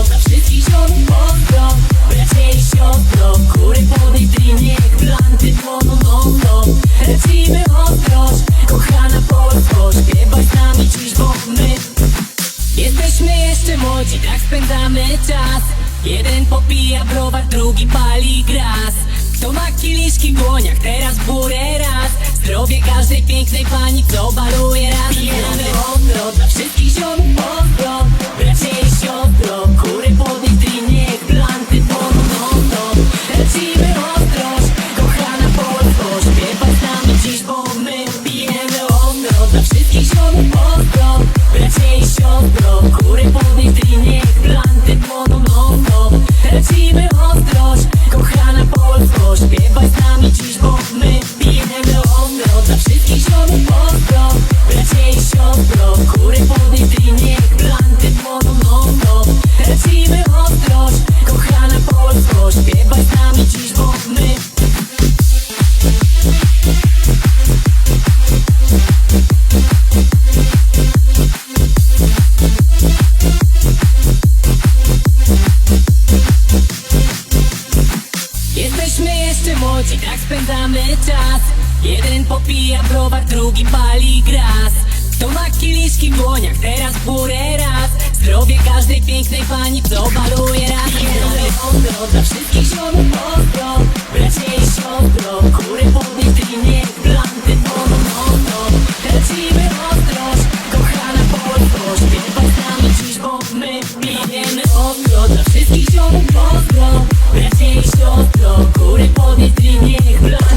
dla wszystkich ziom, pozdro, bracie i siostro, góry podnieś niech blanty płoną non-stop. Lecimy ostrość, kochana Polsko, śpiewaj z nami dziś, bo my jesteśmy jeszcze młodzi, tak spędzamy czas. Jeden popija browar, drugi pali gras. Kto ma kieliszki w dłoniach, teraz w górę raz. Zdrowie każdej pięknej pani, co baluje raz. Pijemy ostro, dla wszystkich ziom, pozdro, bracie i siostro, góry podnieś niech blanty płoną non-stop. Lecimy ostrość, kochana Polsko, śpiewaj z nami dziś, bo my pijemy ostro, dla wszystkich ziom, pozdro, bracie i siostro, góry podnieś niech blanty płoną non-stop. Lecimy ostrość, kochana Polsko, śpiewaj z nami dziś, bo my pijemy ostro, dla wszystkich ziom, pozdro, bracie i siostro, góry podnieś niech blanty płoną non-stop. Lecimy ostrość, kochana Polsko, śpiewaj z nami dziś, bo my jesteśmy jeszcze młodzi, tak spędzamy czas. Jeden popija browar, drugi pali gras. Kto ma kieliszki w dłoniach, teraz w górę raz. Zdrowie każdej pięknej pani, co baluje raz. Pijemy ostro, dla wszystkich ziom, pozdro, bracie i siostro, góry podnieś niech blanty płoną non-stop. Lecimy ostrość, kochana Polsko, śpiewaj z nami dziś, bo my pijemy ostro, dla wszystkich ziom, pozdro, bracie i siostro, góry podnieś niech blanty